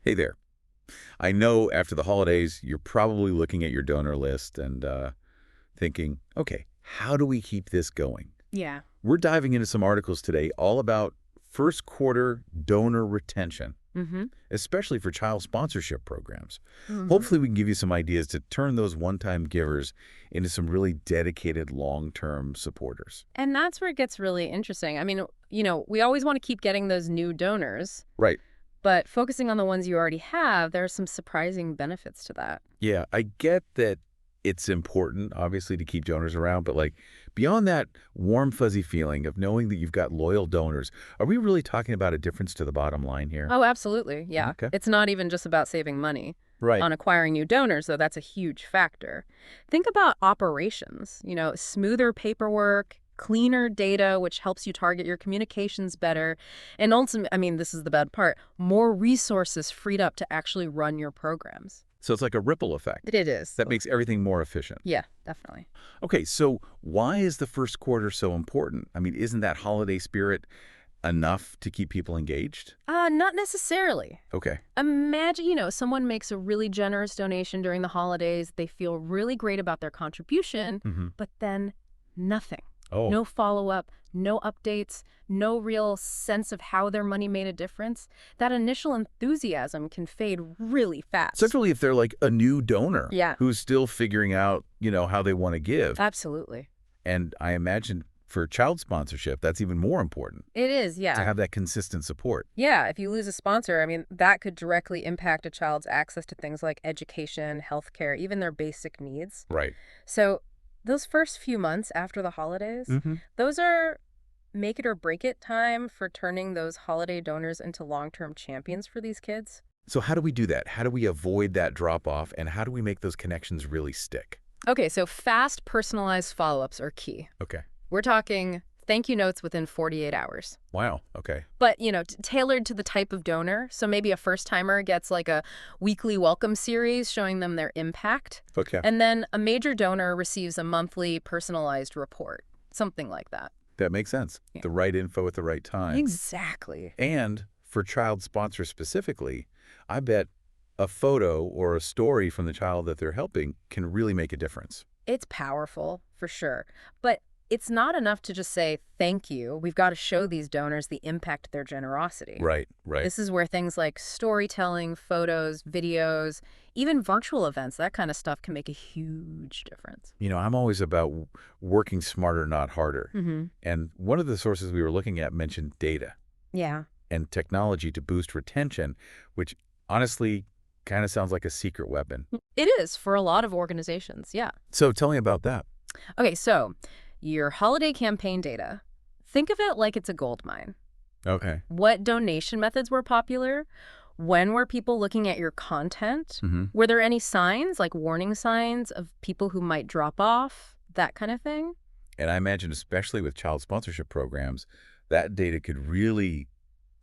Hey there. I know after the holidays, you're probably looking at your donor list and thinking, okay, how do we keep this going? Yeah. We're diving into some articles today all about first quarter donor retention, Mm-hmm. especially for child sponsorship programs. Mm-hmm. Hopefully, we can give you some ideas to turn those one-time givers into some really dedicated long-term supporters. And that's where it gets really interesting. We always want to keep getting those new donors, Right. but focusing on the ones you already have, there are some surprising benefits to that. Yeah, I get that it's important, obviously, to keep donors around, but like beyond that warm, fuzzy feeling of knowing that you've got loyal donors, are we really talking about a difference to the bottom line here? Oh, absolutely. Yeah. Okay. It's not even just about saving money. Right. On acquiring new donors, though, that's a huge factor. Think about operations, smoother paperwork, cleaner data, which helps you target your communications better. And ultimately, this is the bad part, more resources freed up to actually run your programs. So it's like a ripple effect It is. that makes everything more efficient. Yeah, definitely. Okay, so why is the first quarter so important? I mean, isn't that holiday spirit enough to keep people engaged? Not necessarily. Okay. Imagine, someone makes a really generous donation during the holidays. They feel really great about their contribution, Mm-hmm. but then nothing. Oh, No follow-up, no updates, no real sense of how their money made a difference. That initial enthusiasm can fade really fast. particularly if they're like a new donor Yeah, who's still figuring out, how they want to give. absolutely. And I imagine for child sponsorship, that's even more important It is, to yeah. have that consistent support. Yeah, if you lose a sponsor, that could directly impact a child's access to things like education, healthcare, even their basic needs. Right. So those first few months after the holidays, Hmm. those are make it or break it time for turning those holiday donors into long-term champions for these kids. So how do we do that? How do we avoid that drop off and how do we make those connections really stick? Okay, so fast, personalized follow-ups are key. Okay. We're talking thank you notes within 48 hours. Wow. Okay. But, tailored to the type of donor. So maybe a first-timer gets like a weekly welcome series showing them their impact. Okay. And then a major donor receives a monthly personalized report, something like that. That makes sense. Yeah. The right info at the right time. Exactly. And for child sponsors specifically, I bet a photo or a story from the child that they're helping can really make a difference. It's powerful, for sure. But it's not enough to just say thank you. We've got to show these donors the impact of their generosity. Right. Right. This is where things like storytelling, photos, videos, even virtual events, that kind of stuff can make a huge difference. I'm always about working smarter, not harder. Mm-hmm. And one of the sources we were looking at mentioned data Yeah. and technology to boost retention, which honestly kind of sounds like a secret weapon. It is for a lot of organizations, yeah. So tell me about that. Okay, so your holiday campaign data, think of it like it's a gold mine. Okay. What donation methods were popular? When were people looking at your content? Mm-hmm. Were there any signs, like warning signs of people who might drop off? That kind of thing? And I imagine, especially with child sponsorship programs, that data could really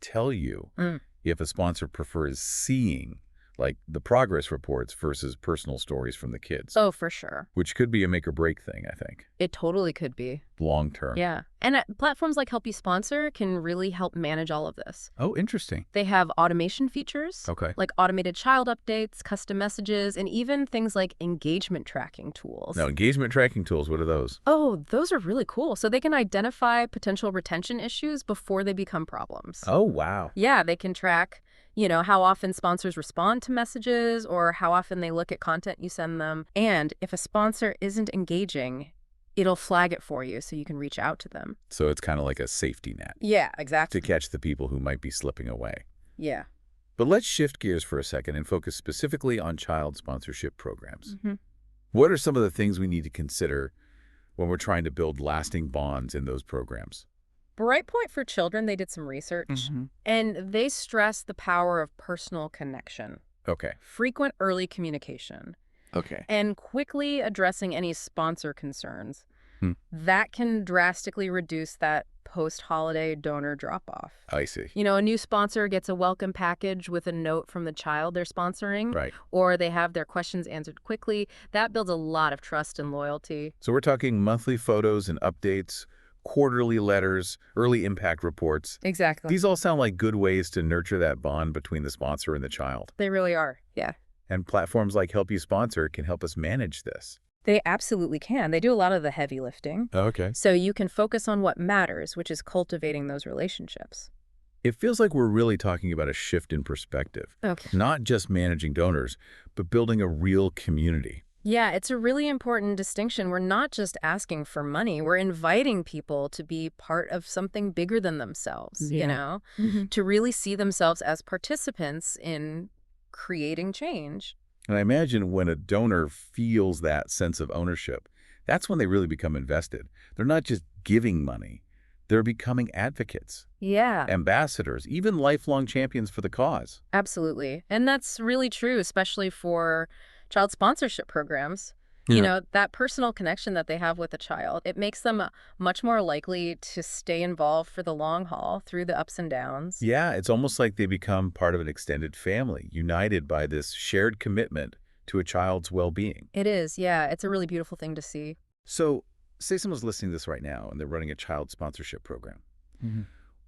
tell you Mm. if a sponsor prefers seeing like the progress reports versus personal stories from the kids, Oh, for sure. which could be a make or break thing, I think, It totally could be. long term. Yeah. And platforms like Help You Sponsor can really help manage all of this. Oh, interesting. They have automation features, Okay. like automated child updates, custom messages, and even things like engagement tracking tools. Now, engagement tracking tools, what are those? Oh, those are really cool. So they can identify potential retention issues before they become problems. Oh, wow. Yeah, they can track, how often sponsors respond to messages or how often they look at content you send them. And if a sponsor isn't engaging, it'll flag it for you so you can reach out to them. So it's kind of like a safety net Yeah, to exactly. catch the people who might be slipping away. Yeah. But let's shift gears for a second and focus specifically on child sponsorship programs. Hmm. What are some of the things we need to consider when we're trying to build lasting bonds in those programs? Brightpoint for Children, they did some research, and they stress the power of personal connection, Okay. frequent early communication, Okay. and quickly addressing any sponsor concerns. Hmm. That can drastically reduce that post-holiday donor drop-off. I see. A new sponsor gets a welcome package with a note from the child they're sponsoring, Right. or they have their questions answered quickly. That builds a lot of trust and loyalty. So we're talking monthly photos and updates, quarterly letters, early impact reports. Exactly. These all sound like good ways to nurture that bond between the sponsor and the child. They really are. Yeah. And platforms like Help You Sponsor can help us manage this. They absolutely can. They do a lot of the heavy lifting. Okay. So you can focus on what matters, which is cultivating those relationships. It feels like we're really talking about a shift in perspective. Okay. Not just managing donors, but building a real community. Yeah, it's a really important distinction. We're not just asking for money. We're inviting people to be part of something bigger than themselves, Yeah. you know, to really see themselves as participants in creating change. And I imagine when a donor feels that sense of ownership, that's when they really become invested. They're not just giving money. They're becoming advocates, Yeah, ambassadors, even lifelong champions for the cause. absolutely. And that's really true, especially for child sponsorship programs. You Yeah. know, that personal connection that they have with a child, it makes them much more likely to stay involved for the long haul through the ups and downs. Yeah, it's almost like they become part of an extended family, united by this shared commitment to a child's well-being. It is, yeah. It's a really beautiful thing to see. So, say someone's listening to this right now and they're running a child sponsorship program.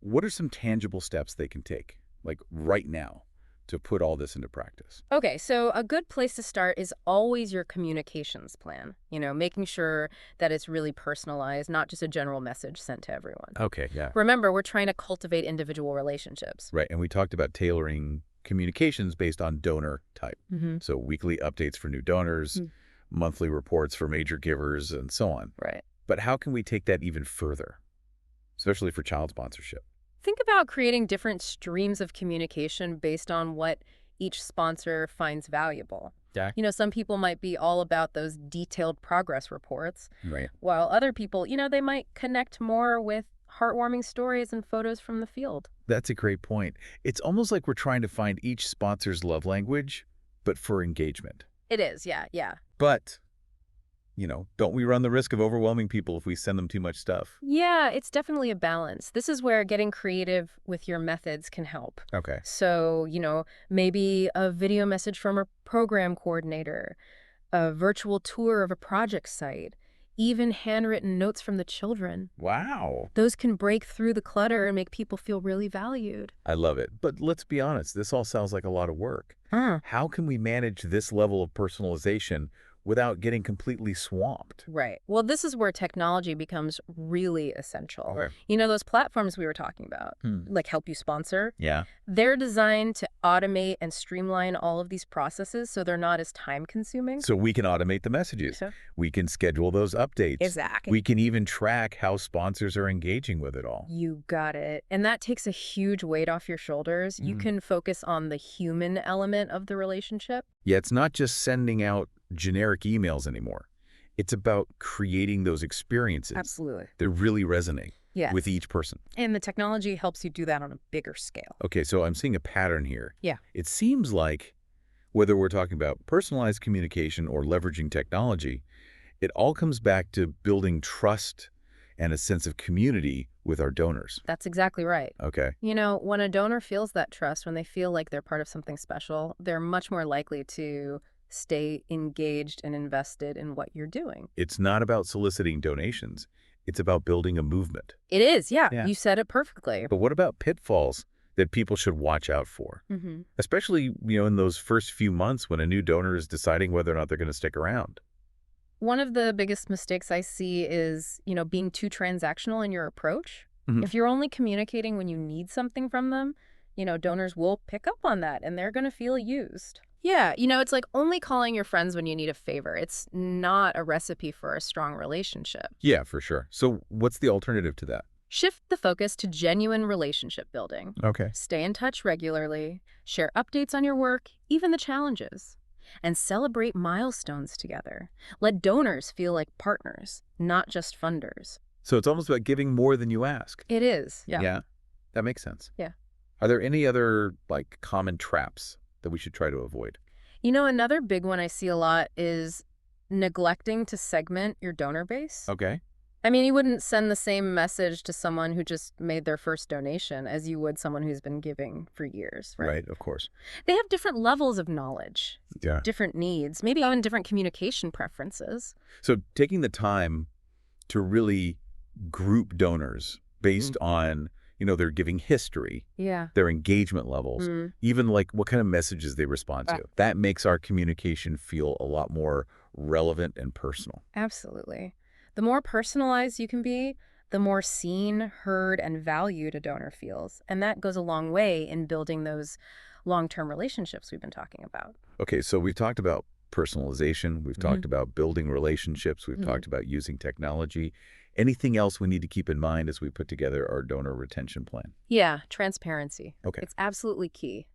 What are some tangible steps they can take, like right now, to put all this into practice? Okay, so a good place to start is always your communications plan. You know, making sure that it's really personalized, not just a general message sent to everyone. Okay, yeah. Remember, we're trying to cultivate individual relationships. Right, and we talked about tailoring communications based on donor type. So weekly updates for new donors, monthly reports for major givers, and so on. Right. But how can we take that even further, especially for child sponsorship? Think about creating different streams of communication based on what each sponsor finds valuable. Yeah. You know, some people might be all about those detailed progress reports, Right. while other people, you know, they might connect more with heartwarming stories and photos from the field. That's a great point. It's almost like we're trying to find each sponsor's love language, but for engagement. It is, yeah, yeah. But, don't we run the risk of overwhelming people if we send them too much stuff? Yeah, it's definitely a balance. This is where getting creative with your methods can help. Okay. So, you know, maybe a video message from a program coordinator, a virtual tour of a project site, even handwritten notes from the children. Wow. Those can break through the clutter and make people feel really valued. I love it. But let's be honest, this all sounds like a lot of work. How can we manage this level of personalization without getting completely swamped? Right. Well, this is where technology becomes really essential. Okay. You know, those platforms we were talking about, like Help You Sponsor, Yeah. they're designed to automate and streamline all of these processes so they're not as time-consuming. So we can automate the messages. So- We can schedule those updates. Exactly. We can even track how sponsors are engaging with it all. You got it. And that takes a huge weight off your shoulders. You can focus on the human element of the relationship. Yeah, it's not just sending out generic emails anymore. It's about creating those experiences Absolutely. that really resonate Yeah. with each person. And the technology helps you do that on a bigger scale. Okay, so I'm seeing a pattern here. Yeah. It seems like whether we're talking about personalized communication or leveraging technology, it all comes back to building trust and a sense of community with our donors. That's exactly right. Okay. You know, when a donor feels that trust, when they feel like they're part of something special, they're much more likely to stay engaged and invested in what you're doing. It's not about soliciting donations. It's about building a movement. It is, yeah. Yeah. You said it perfectly. But what about pitfalls that people should watch out for? Especially, in those first few months when a new donor is deciding whether or not they're going to stick around. One of the biggest mistakes I see is, you know, being too transactional in your approach. Mhm. If you're only communicating when you need something from them, you know, donors will pick up on that and they're going to feel used. Yeah, you know, it's like only calling your friends when you need a favor. It's not a recipe for a strong relationship. Yeah, for sure. So what's the alternative to that? Shift the focus to genuine relationship building. Okay. Stay in touch regularly, share updates on your work, even the challenges, and celebrate milestones together. Let donors feel like partners, not just funders. So it's almost about giving more than you ask. It is. Yeah. That makes sense. Yeah. Are there any other common traps that we should try to avoid? You know, another big one I see a lot is neglecting to segment your donor base. Okay. I mean, you wouldn't send the same message to someone who just made their first donation as you would someone who's been giving for years, right? Right, of course. They have different levels of knowledge, Yeah. different needs, maybe even different communication preferences. So taking the time to really group donors based on, their giving history, Yeah. their engagement levels, Mm. even like what kind of messages they respond to. Right. That makes our communication feel a lot more relevant and personal. Absolutely. The more personalized you can be, the more seen, heard, and valued a donor feels. And that goes a long way in building those long-term relationships we've been talking about. Okay, so we've talked about personalization, we've talked about building relationships, we've talked about using technology. Anything else we need to keep in mind as we put together our donor retention plan? Yeah, transparency. Okay. It's absolutely key.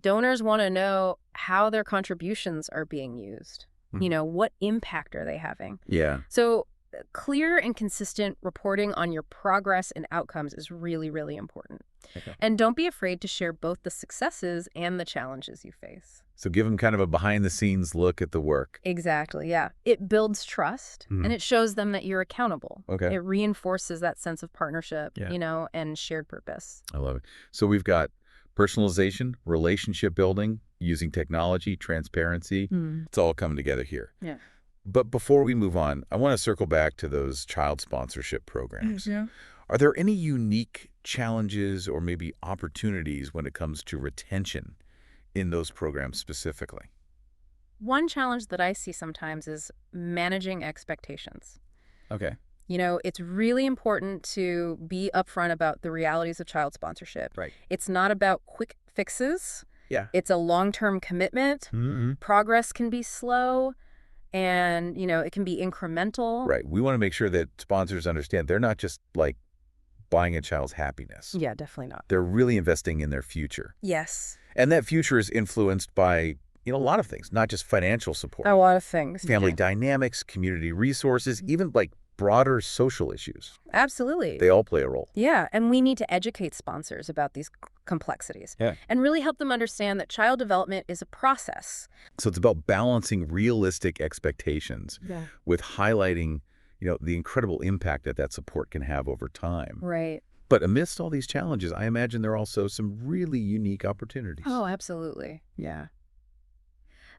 Donors want to know how their contributions are being used. What impact are they having? Yeah. So clear and consistent reporting on your progress and outcomes is really, really important. Okay. And don't be afraid to share both the successes and the challenges you face. So give them kind of a behind-the-scenes look at the work. Exactly, yeah. It builds trust, Mhm. and it shows them that you're accountable. Okay. It reinforces that sense of partnership, Yeah. and shared purpose. I love it. So we've got personalization, relationship building, using technology, transparency. It's all coming together here. Yeah. But before we move on, I want to circle back to those child sponsorship programs. Yeah. Are there any unique challenges or maybe opportunities when it comes to retention in those programs specifically? One challenge that I see sometimes is managing expectations. Okay. It's really important to be upfront about the realities of child sponsorship. Right. It's not about quick fixes. Yeah. It's a long-term commitment. Mm-hmm. Progress can be slow, and, it can be incremental. Right. We want to make sure that sponsors understand they're not just like buying a child's happiness. Yeah, definitely not. They're really investing in their future. Yes. And that future is influenced by, a lot of things, not just financial support. A lot of things. Family dynamics, community resources, even like broader social issues. Absolutely. They all play a role. Yeah, and we need to educate sponsors about these complexities. Yeah. And really help them understand that child development is a process. So it's about balancing realistic expectations with highlighting, the incredible impact that support can have over time. Right. But amidst all these challenges, I imagine there are also some really unique opportunities. Oh, absolutely. Yeah.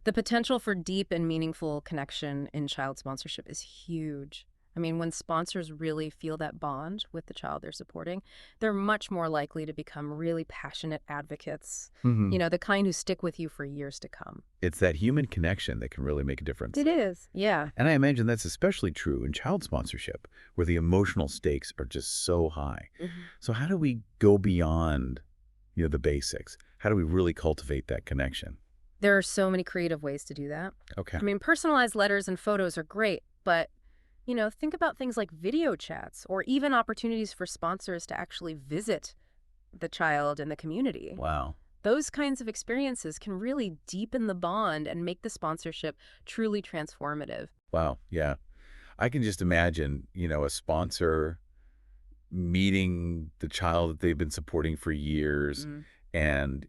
The potential for deep and meaningful connection in child sponsorship is huge. I mean, when sponsors really feel that bond with the child they're supporting, they're much more likely to become really passionate advocates, the kind who stick with you for years to come. It's that human connection that can really make a difference. It is, yeah. And I imagine that's especially true in child sponsorship, where the emotional stakes are just so high. So how do we go beyond, the basics? How do we really cultivate that connection? There are so many creative ways to do that. Okay. I mean, personalized letters and photos are great, but think about things like video chats or even opportunities for sponsors to actually visit the child and the community. Wow. Those kinds of experiences can really deepen the bond and make the sponsorship truly transformative. Wow. Yeah. I can just imagine, a sponsor meeting the child that they've been supporting for years and,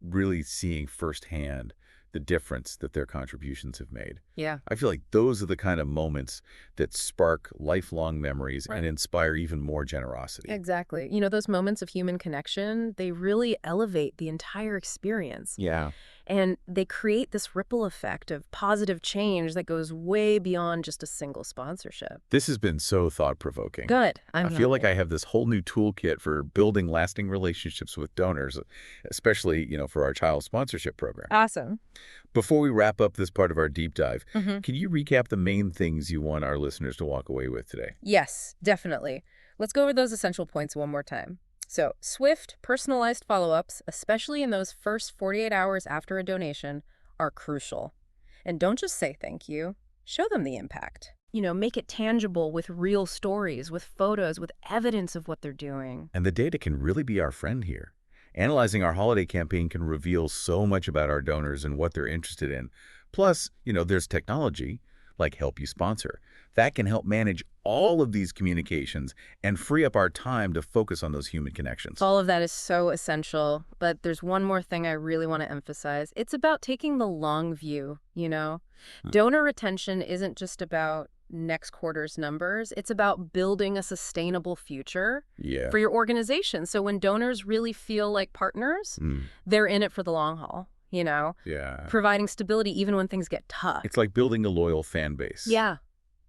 really seeing firsthand the difference that their contributions have made. Yeah. I feel like those are the kind of moments that spark lifelong memories and inspire even more generosity. Exactly. Those moments of human connection, they really elevate the entire experience. Yeah. And they create this ripple effect of positive change that goes way beyond just a single sponsorship. This has been so thought-provoking. Good. I feel like I have this whole new toolkit for building lasting relationships with donors, especially, for our child sponsorship program. Awesome. Before we wrap up this part of our deep dive, can you recap the main things you want our listeners to walk away with today? Yes, definitely. Let's go over those essential points one more time. So, swift, personalized follow-ups, especially in those first 48 hours after a donation, are crucial. And don't just say thank you. Show them the impact. Make it tangible with real stories, with photos, with evidence of what they're doing. And the data can really be our friend here. Analyzing our holiday campaign can reveal so much about our donors and what they're interested in. Plus, there's technology, like Help You Sponsor, that can help manage all of these communications and free up our time to focus on those human connections. All of that is so essential, but there's one more thing I really want to emphasize. It's about taking the long view, Donor retention isn't just about next quarter's numbers. It's about building a sustainable future for your organization. So when donors really feel like partners, they're in it for the long haul, Yeah. providing stability even when things get tough. It's like building a loyal fan base. Yeah.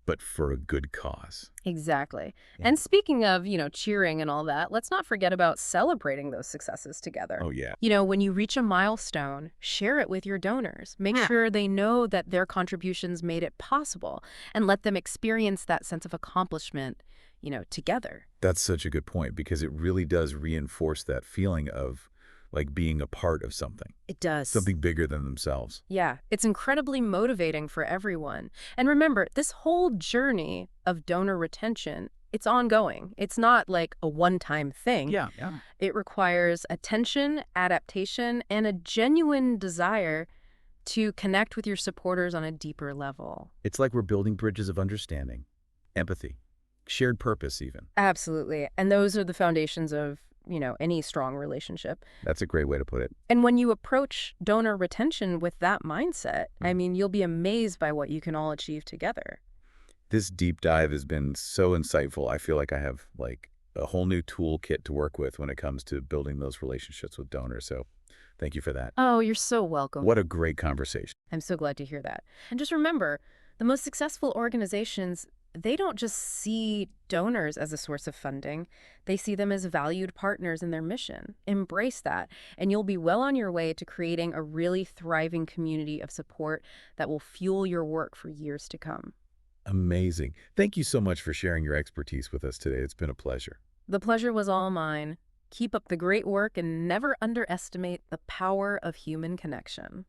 but for a good cause. Exactly. Yeah. And speaking of, cheering and all that, let's not forget about celebrating those successes together. Oh, yeah. When you reach a milestone, share it with your donors. Make sure they know that their contributions made it possible and let them experience that sense of accomplishment, together. That's such a good point because it really does reinforce that feeling of like being a part of something, It does. something bigger than themselves. Yeah, it's incredibly motivating for everyone. And remember, this whole journey of donor retention, it's ongoing. It's not like a one-time thing. Yeah, yeah. It requires attention, adaptation, and a genuine desire to connect with your supporters on a deeper level. It's like we're building bridges of understanding, empathy, shared purpose even. Absolutely. And those are the foundations of, any strong relationship. That's a great way to put it. And when you approach donor retention with that mindset, you'll be amazed by what you can all achieve together. This deep dive has been so insightful. I feel like I have like a whole new toolkit to work with when it comes to building those relationships with donors. So thank you for that. Oh, you're so welcome. What a great conversation. I'm so glad to hear that. And just remember, the most successful organizations, they don't just see donors as a source of funding. They see them as valued partners in their mission. Embrace that, and you'll be well on your way to creating a really thriving community of support that will fuel your work for years to come. Amazing. Thank you so much for sharing your expertise with us today. It's been a pleasure. The pleasure was all mine. Keep up the great work and never underestimate the power of human connection.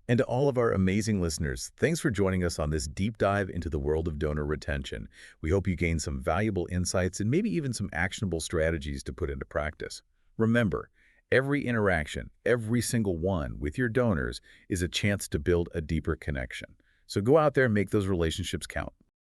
And to all of our amazing listeners, thanks for joining us on this deep dive into the world of donor retention. We hope you gained some valuable insights and maybe even some actionable strategies to put into practice. Remember, every interaction, every single one with your donors is a chance to build a deeper connection. So go out there and make those relationships count.